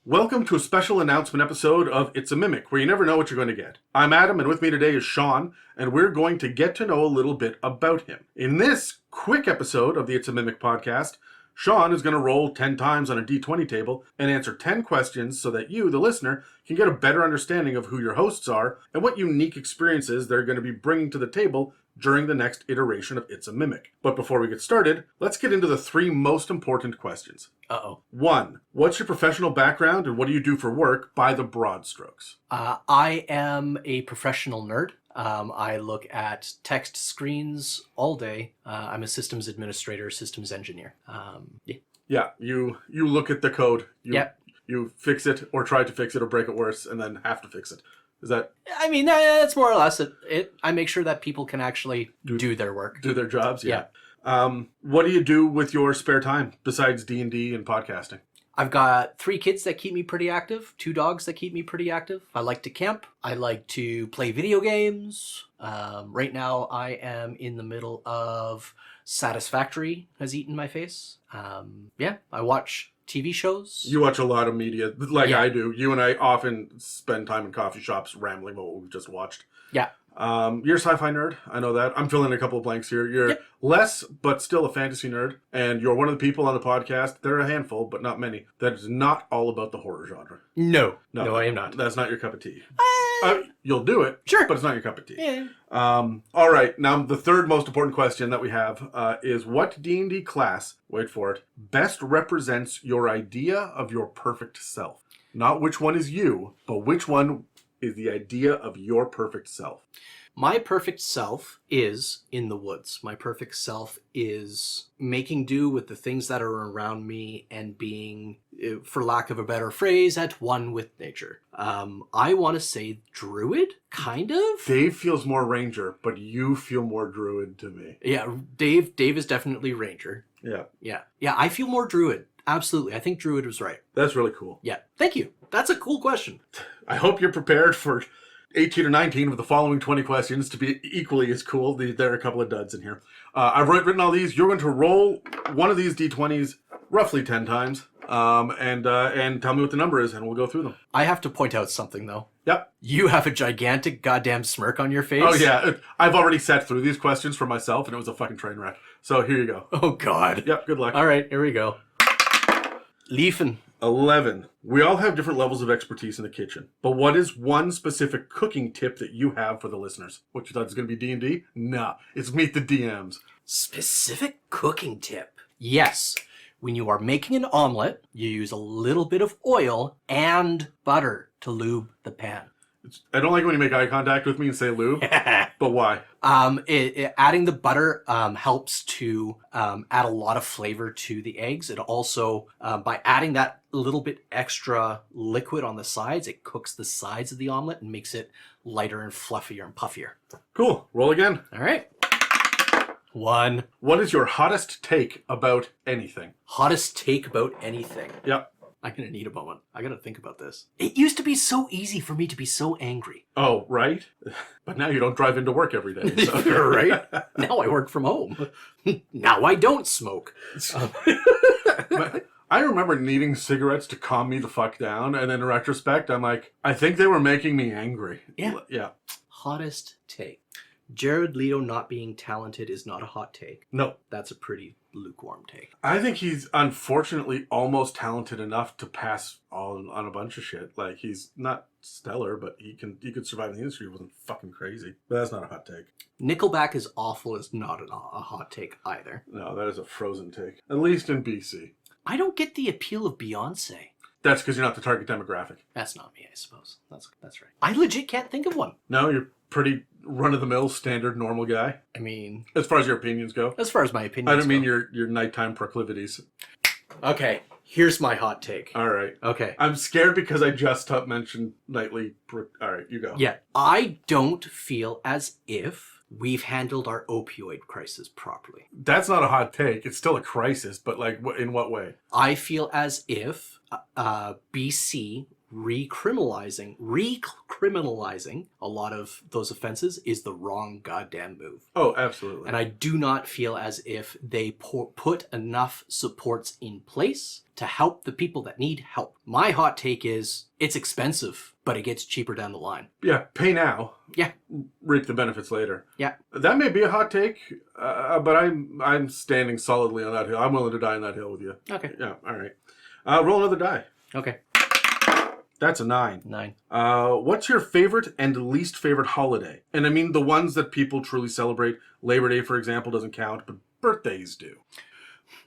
Welcome to a special announcement episode of It's a Mimic, where you never know what you're going to get. I'm Adam, and with me today is Sean, and we're going to get to know a little bit about him. In this quick episode of the It's a Mimic podcast, Sean is going to roll 10 times on a D20 table and answer 10 questions so that you, the listener, can get a better understanding of who your hosts are and what unique experiences they're going to be bringing to the table during the next iteration of It's a Mimic. But before we get started, let's get into the three most important questions. Uh-oh. 1. What's your professional background and what do you do for work by the broad strokes? I am a professional nerd. I look at text screens all day. I'm a systems administrator, systems engineer. Yeah, you look at the code. You fix it or try to fix it or break it worse and then have to fix it. Is that... I mean, that's more or less it. I make sure that people can actually do their work. Do their jobs, yeah. What do you do with your spare time besides D&D and podcasting? I've got 3 kids that keep me pretty active, 2 dogs that keep me pretty active. I like to camp. I like to play video games. Right now I am in the middle of Satisfactory has eaten my face. I watch TV shows. You watch a lot of media, like I do. You and I often spend time in coffee shops rambling about what we've just watched. Yeah. You're a sci-fi nerd. I know that. I'm filling in a couple of blanks here. You're less, but still a fantasy nerd. And you're one of the people on the podcast, there are a handful, but not many, that is not all about the horror genre. No, I am not. That's not your cup of tea. You'll do it, sure, but it's not your cup of tea. Yeah. All right. Now, the third most important question that we have is what D&D class, wait for it, best represents your idea of your perfect self? Not which one is you, but which one is the idea of your perfect self. My perfect self is in the woods. My perfect self is making do with the things that are around me and being, for lack of a better phrase, at one with nature. I want to say druid, kind of. Dave feels more ranger, but you feel more druid to me. Yeah, Dave is definitely ranger. Yeah. Yeah, I feel more druid. Absolutely. I think druid was right. That's really cool. Yeah. Thank you. That's a cool question. I hope you're prepared for 18 or 19 of the following 20 questions to be equally as cool. There are a couple of duds in here. I've written all these. You're going to roll one of these D20s roughly 10 times and tell me what the number is, and we'll go through them. I have to point out something, though. Yep. You have a gigantic goddamn smirk on your face. Oh, yeah. I've already sat through these questions for myself, and it was a fucking train wreck. So here you go. Oh, God. Yep, good luck. All right, here we go. Liefen. 11. We all have different levels of expertise in the kitchen, but what is one specific cooking tip that you have for the listeners? What, you thought it was going to be D&D? Nah, it's Meet the DMs. Specific cooking tip. Yes. When you are making an omelet, you use a little bit of oil and butter to lube the pan. I don't like when you make eye contact with me and say lube, but why? Adding the butter helps to add a lot of flavor to the eggs. It also, by adding that little bit extra liquid on the sides, it cooks the sides of the omelet and makes it lighter and fluffier and puffier. Cool. Roll again. All right. 1. What is your hottest take about anything? Hottest take about anything? Yep. I'm going to need a moment. I got to think about this. It used to be so easy for me to be so angry. Oh, right? But now you don't drive into work every day. So. Right? Now I work from home. Now I don't smoke. I remember needing cigarettes to calm me the fuck down, and in retrospect, I'm like, I think they were making me angry. Yeah. Hottest take. Jared Leto not being talented is not a hot take. No. That's a pretty lukewarm take. I think he's unfortunately almost talented enough to pass on a bunch of shit. Like, he's not stellar, but he could survive in the industry. He wasn't fucking crazy. But that's not a hot take. Nickelback is awful is not a hot take either. No, that is a frozen take. At least in BC. I don't get the appeal of Beyonce. That's because you're not the target demographic. That's not me, I suppose. That's right. I legit can't think of one. No, you're pretty run-of-the-mill, standard, normal guy. I mean... As far as your opinions go. As far as my opinions go. I don't mean your nighttime proclivities. Okay, here's my hot take. All right. Okay. I'm scared because I just mentioned nightly... All right, you go. Yeah. I don't feel as if we've handled our opioid crisis properly. That's not a hot take. It's still a crisis, but like, in what way? I feel as if BC recriminalizing criminalizing a lot of those offenses is the wrong goddamn move. Oh, absolutely. And I do not feel as if they put enough supports in place to help the people that need help. My hot take is it's expensive, but it gets cheaper down the line. Yeah, pay now. Yeah. Reap the benefits later. Yeah. That may be a hot take, but I'm standing solidly on that hill. I'm willing to die on that hill with you. Okay. Yeah, all right. Roll another die. Okay. That's a 9. 9. What's your favorite and least favorite holiday? And I mean the ones that people truly celebrate. Labor Day, for example, doesn't count, but birthdays do.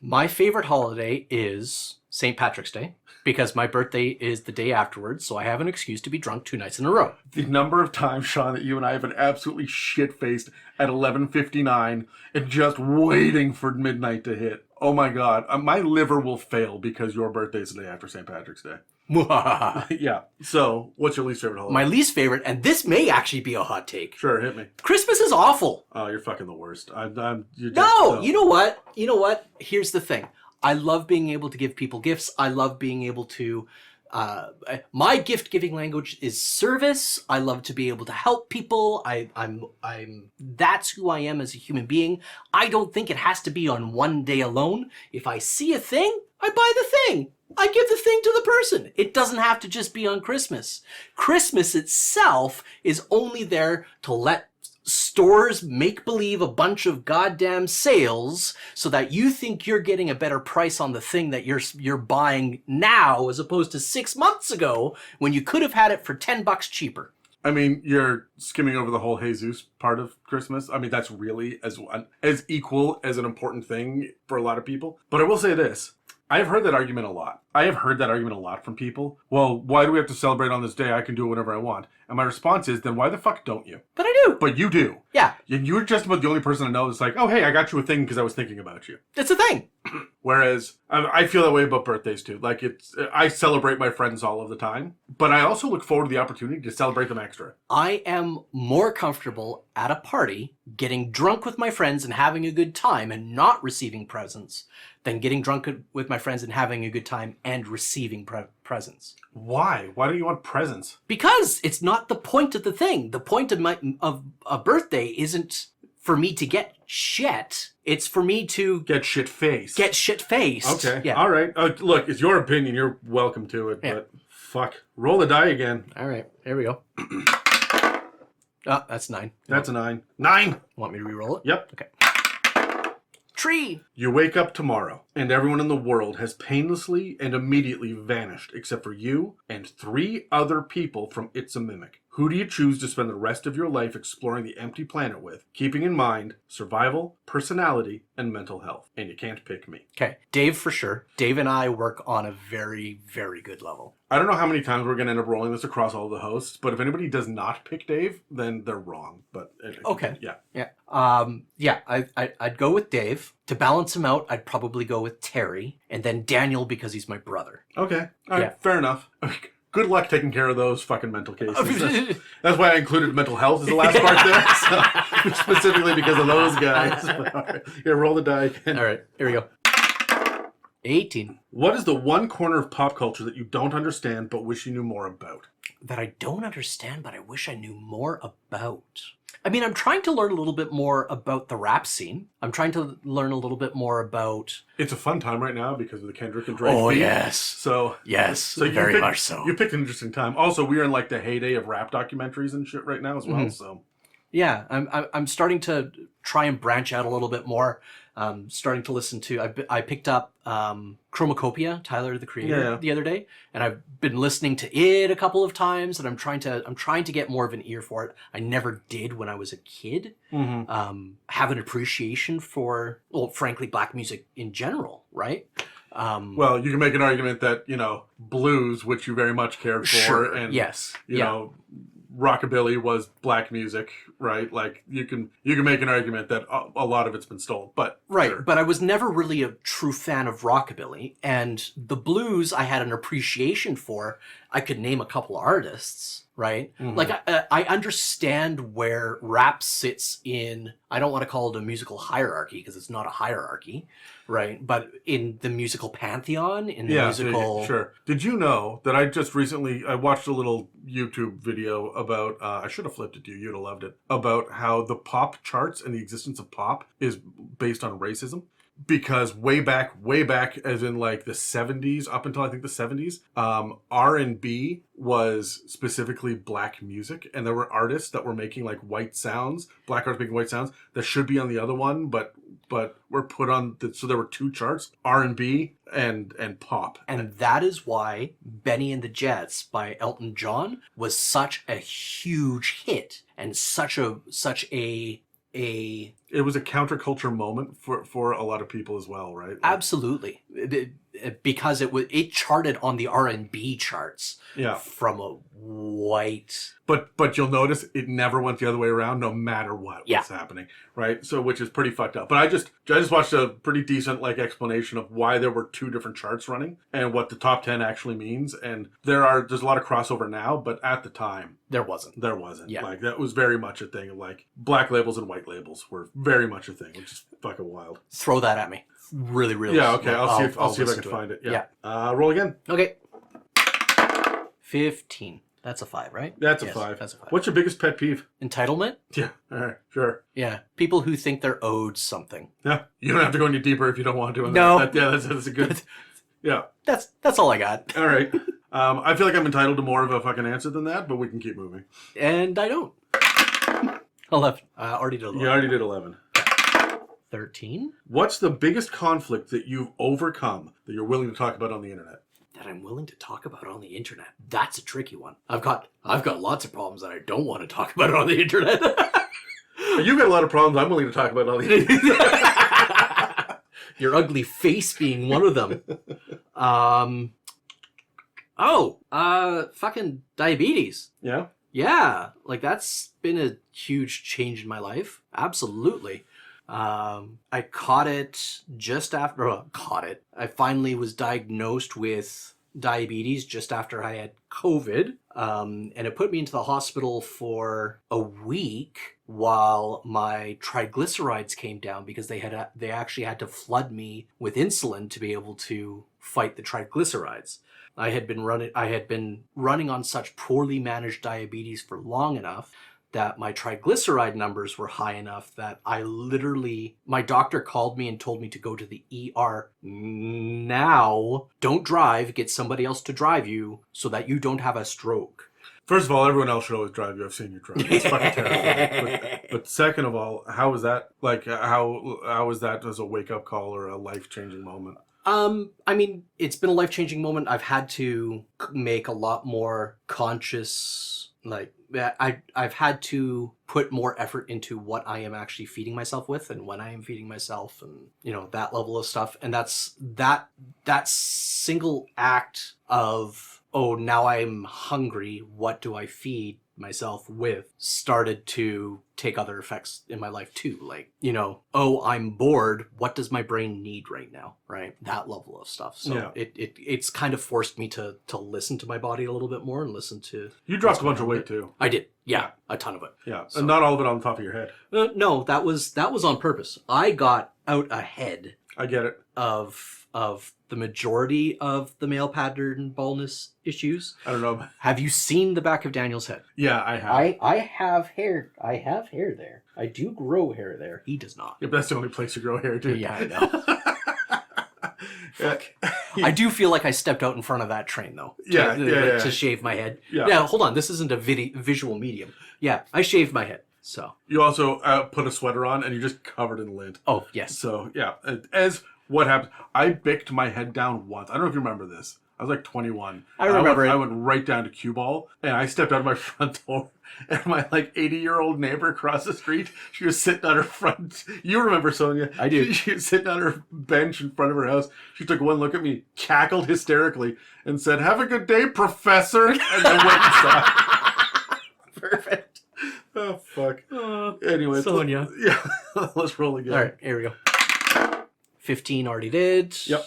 My favorite holiday is St. Patrick's Day, because my birthday is the day afterwards, so I have an excuse to be drunk 2 nights in a row. The number of times, Sean, that you and I have been absolutely shit-faced at 11:59 and just waiting for midnight to hit. Oh my God. My liver will fail because your birthday is the day after St. Patrick's Day. Yeah. So, what's your least favorite holiday? My least favorite, and this may actually be a hot take. Sure, hit me. Christmas is awful. Oh, you're fucking the worst. No, you know what? You know what? Here's the thing. I love being able to give people gifts. I love being able to... my gift-giving language is service. I love to be able to help people. That's who I am as a human being. I don't think it has to be on one day alone. If I see a thing, I buy the thing. I give the thing to the person. It doesn't have to just be on Christmas. Christmas itself is only there to let stores make believe a bunch of goddamn sales so that you think you're getting a better price on the thing that you're buying now as opposed to 6 months ago when you could have had it for $10 cheaper. I mean, you're skimming over the whole Jesus part of Christmas. I mean, that's really as equal as an important thing for a lot of people. But I will say this. I've heard that argument a lot. I have heard that argument a lot from people. Well, why do we have to celebrate on this day? I can do it whenever I want. And my response is, then why the fuck don't you? But I do. But you do. Yeah. You're just about the only person I know that's like, oh, hey, I got you a thing because I was thinking about you. It's a thing. Whereas I feel that way about birthdays too. Like I celebrate my friends all of the time, but I also look forward to the opportunity to celebrate them extra. I am more comfortable at a party getting drunk with my friends and having a good time and not receiving presents than getting drunk with my friends and having a good time and receiving presents. Why? Why do you want presents? Because it's not the point of the thing. The point of a birthday isn't for me to get shit. It's for me to get shit-faced. Get shit-faced. Okay. Yeah. All right. Look, it's your opinion. You're welcome to it. Yeah. But fuck. Roll the die again. All right. Here we go. That's 9. That's a 9. 9! Want me to re-roll it? Yep. Okay. Tree. You wake up tomorrow, and everyone in the world has painlessly and immediately vanished except for you and 3 other people from It's a Mimic. Who do you choose to spend the rest of your life exploring the empty planet with, keeping in mind survival, personality, and mental health? And you can't pick me. Okay, Dave for sure. Dave and I work on a very, very good level. I don't know how many times we're going to end up rolling this across all the hosts, but if anybody does not pick Dave, then they're wrong. But okay. Yeah. Yeah. I'd go with Dave. To balance him out, I'd probably go with Terry, and then Daniel because he's my brother. Okay. All right. Yeah. Fair enough. Good luck taking care of those fucking mental cases. That's why I included mental health as the last part there. So, specifically because of those guys. Right. Here, roll the die again. All right, here we go. 18. What is the one corner of pop culture that you don't understand but wish you knew more about? That I don't understand but I wish I knew more about. I mean, I'm trying to learn a little bit more about the rap scene. I'm trying to learn a little bit more about... It's a fun time right now because of the Kendrick and Drake beat. Yes. So very much so. You picked an interesting time. Also, we are in like the heyday of rap documentaries and shit right now as well. Mm-hmm. So yeah, I'm starting to try and branch out a little bit more. Starting to listen to... I picked up Chromacopia, Tyler the Creator, the other day, and I've been listening to it a couple of times, and I'm trying to get more of an ear for it. I never did when I was a kid. Mm-hmm. Have an appreciation for, well, frankly, black music in general, right? Well, you can make an argument that, blues, which you very much cared for, sure. and yes, you know, rockabilly was black music, right? Like you can make an argument that a lot of it's been stolen, but right. Sure. But I was never really a true fan of rockabilly, and the blues I had an appreciation for. I could name a couple artists, right? Mhm. Like, I understand where rap sits in, I don't want to call it a musical hierarchy because it's not a hierarchy, right? But in the musical pantheon, in the musical... Sure. Did you know that I watched a little YouTube video about, I should have flipped it to you, you'd have loved it, about how the pop charts and the existence of pop is based on racism. Because way back, as in like the 70s, up until I think the 70s, R&B was specifically black music, and there were artists that were making like white sounds, black artists making white sounds that should be on the other one, but were put on. So there were two charts: R&B and pop. And that is why Benny and the Jets by Elton John was such a huge hit and such a It was a counterculture moment for a lot of people as well, right? Like, absolutely, because it charted on the R&B charts. Yeah. From a white. But you'll notice it never went the other way around, no matter what was happening, right? So which is pretty fucked up. But I just watched a pretty decent like explanation of why there were two different charts running and what the top 10 actually means. And there's a lot of crossover now, but at the time there wasn't. Yeah. Like that was very much a thing of like black labels and white labels were very much a thing, which is fucking wild. Throw that at me. Really, really. Yeah. Okay. I'll see if I can find it. Yeah. Roll again. Okay. 15. That's a 5, right? That's a 5. What's your biggest pet peeve? Entitlement? Yeah. All right. Sure. Yeah. People who think they're owed something. Yeah. You don't have to go any deeper if you don't want to. No. That's a good. Yeah. That's all I got. All right. I feel like I'm entitled to more of a fucking answer than that, but we can keep moving. And I don't. 11. I already did 11. You already did 11. 13. What's the biggest conflict that you've overcome that you're willing to talk about on the internet? That I'm willing to talk about on the internet. That's a tricky one. I've got lots of problems that I don't want to talk about on the internet. You've got a lot of problems I'm willing to talk about on the internet. Your ugly face being one of them. Fucking diabetes. Yeah? Yeah, like that's been a huge change in my life. Absolutely. I caught it just after, I finally was diagnosed with diabetes just after I had COVID. And it put me into the hospital for a week while my triglycerides came down because they actually had to flood me with insulin to be able to fight the triglycerides. I had been running on such poorly managed diabetes for long enough that my triglyceride numbers were high enough that my doctor called me and told me to go to the ER now. Don't drive, get somebody else to drive you so that you don't have a stroke. First of all, everyone else should always drive you. I've seen you drive. It's fucking terrifying. But second of all, how was that? Like, how was that as a wake-up call or a life-changing moment? I mean, it's been a life-changing moment. I've had to make a lot more conscious, like, I've had to put more effort into what I am actually feeding myself with and when I am feeding myself and, that level of stuff. And that's that single act of, oh, now I'm hungry, what do I feed myself with, started to take other effects in my life too. Like, oh, I'm bored, what does my brain need right now, right? That level of stuff. So it's kind of forced me to listen to my body a little bit more and listen to... You dropped a bunch of weight too. I did. Yeah, a ton of it. Yeah, so, and not all of it on the top of your head. No, that was on purpose. I got out ahead. I get it. Of the majority of the male pattern baldness issues. I don't know. Have you seen the back of Daniel's head? Yeah, I have. I have hair. I have hair there. I do grow hair there. He does not. Yeah, but that's the only place you grow hair, too. Yeah, I know. Fuck. I do feel like I stepped out in front of that train, though. To shave my head. Yeah, hold on. This isn't a visual medium. Yeah, I shaved my head. So you also put a sweater on and you're just covered in lint. Oh, yes. So, yeah. As what happened, I bicked my head down once. I don't know if you remember this. I was like 21. I remember I went right down to cue ball and I stepped out of my front door and my like 80-year-old neighbor across the street, she was sitting on her front. You remember, Sonia? I do. She was sitting on her bench in front of her house. She took one look at me, cackled hysterically and said, "Have a good day, professor." And then went inside. Perfect. Oh, fuck. Anyway. Sonia. Yeah. Let's roll again. All right, here we go. 15 already did. Yep.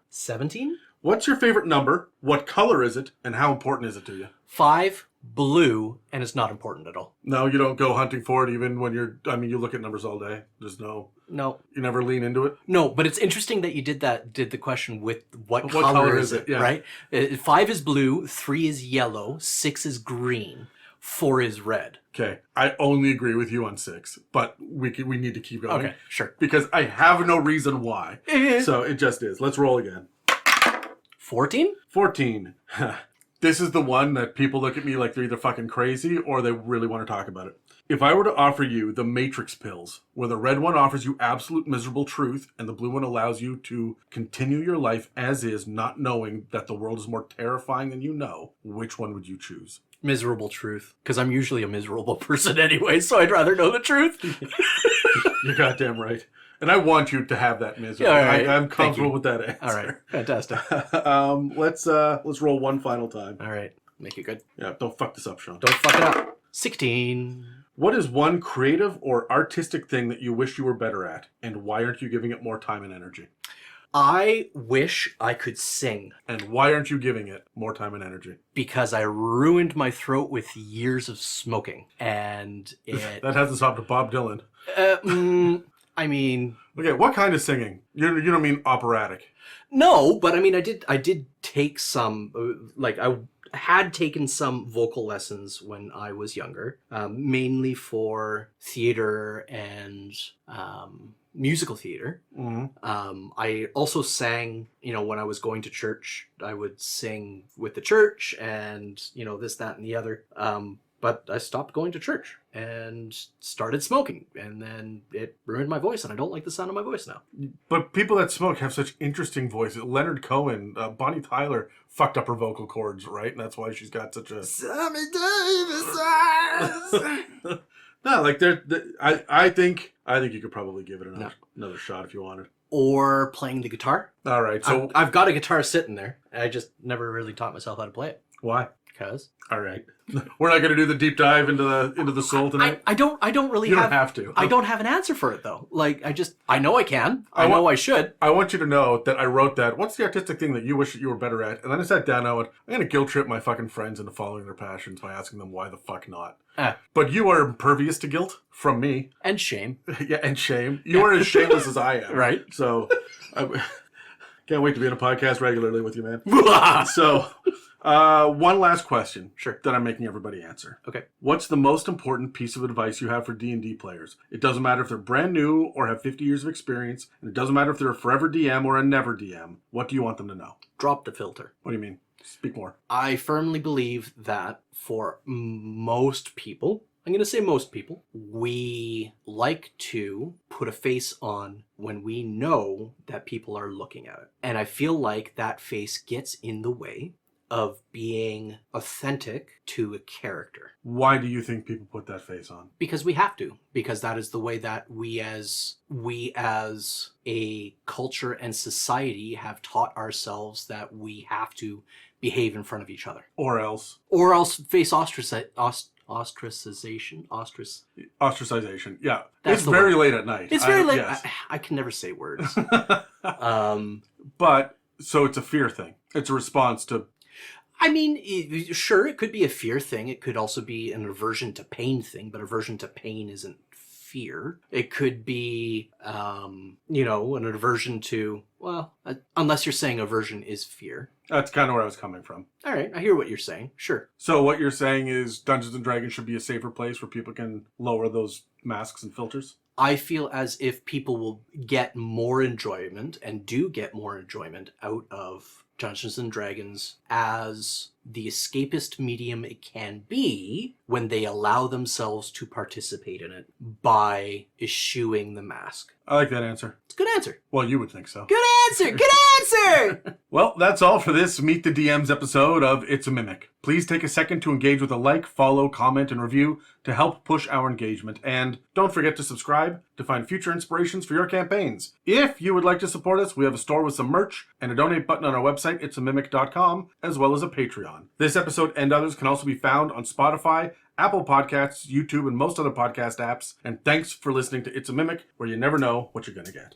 17? What's your favorite number? What color is it? And how important is it to you? 5, blue, and it's not important at all. No, you don't go hunting for it even when you look at numbers all day. There's no... No. You never lean into it? No, but it's interesting that you did the question with what color color is it? Yeah. right? 5 is blue, 3 is yellow, 6 is green, 4 is red. Okay, I only agree with you on 6, but we need to keep going. Okay, sure. Because I have no reason why. So it just is. Let's roll again. 14? 14. This is the one that people look at me like they're either fucking crazy or they really want to talk about it. If I were to offer you the Matrix pills, where the red one offers you absolute miserable truth and the blue one allows you to continue your life as is, not knowing that the world is more terrifying than you know, which one would you choose? Miserable truth. Because I'm usually a miserable person anyway, so I'd rather know the truth. You're goddamn right. And I want you to have that misery. Yeah, right. I'm comfortable with that answer. All right, fantastic. Let's roll one final time. All right, make it good. Yeah, don't fuck this up, Sean. Don't fuck it up. 16. What is one creative or artistic thing that you wish you were better at, and why aren't you giving it more time and energy? I wish I could sing. And why aren't you giving it more time and energy? Because I ruined my throat with years of smoking, and it... That hasn't stopped Bob Dylan. I mean... Okay, what kind of singing? You don't mean operatic? No, but I mean, I did take some, I had taken some vocal lessons when I was younger, mainly for theater and musical theater. Mm-hmm. I also sang, when I was going to church, I would sing with the church and, this, that, and the other. But I stopped going to church and started smoking, and then it ruined my voice, and I don't like the sound of my voice now. But people that smoke have such interesting voices. Leonard Cohen, Bonnie Tyler fucked up her vocal cords, right? And that's why she's got such a... Sammy Davis! No, I think you could probably give it another shot if you wanted. Or playing the guitar. All right, so... I've got a guitar sitting there. I just never really taught myself how to play it. Why? Because. All right. We're not going to do the deep dive into the soul tonight. I don't really you don't have to. I don't have an answer for it though. I know I can. I know I should. I want you to know that I wrote that. What's the artistic thing that you wish that you were better at? And then I sat down and I went, I'm going to guilt trip my fucking friends into following their passions by asking them why the fuck not. But you are impervious to guilt from me. And shame. Yeah, and shame. You are as shameless as I am. Right. So, I can't wait to be in a podcast regularly with you, man. So... one last question. Sure. That I'm making everybody answer. Okay. What's the most important piece of advice you have for D&D players? It doesn't matter if they're brand new or have 50 years of experience, and it doesn't matter if they're a forever DM or a never DM. What do you want them to know? Drop the filter. What do you mean? Speak more. I firmly believe that for most people, I'm going to say most people, we like to put a face on when we know that people are looking at it. And I feel like that face gets in the way of being authentic to a character. Why do you think people put that face on? Because we have to. Because that is the way that we as a culture and society have taught ourselves that we have to behave in front of each other. Or else face ostracization. Ostracization. Yeah. That's it's very late at night. It's very late. Yes. I can never say words. But, so it's a fear thing. It's a response to... I mean, sure, it could be a fear thing. It could also be an aversion to pain thing, but aversion to pain isn't fear. It could be, an aversion to, unless you're saying aversion is fear. That's kind of where I was coming from. All right, I hear what you're saying. Sure. So what you're saying is Dungeons & Dragons should be a safer place where people can lower those masks and filters? I feel as if people will get more enjoyment and do get more enjoyment out of Dungeons & Dragons as the escapist medium it can be when they allow themselves to participate in it by eschewing the mask. I like that answer. It's a good answer. Well, you would think so. Good answer! Good answer! Well, that's all for this Meet the DMs episode of It's a Mimic. Please take a second to engage with a like, follow, comment, and review to help push our engagement. And don't forget to subscribe to find future inspirations for your campaigns. If you would like to support us, we have a store with some merch and a donate button on our website, itsamimic.com, as well as a Patreon. This episode and others can also be found on Spotify, Apple Podcasts, YouTube, and most other podcast apps. And thanks for listening to It's a Mimic, where you never know what you're going to get.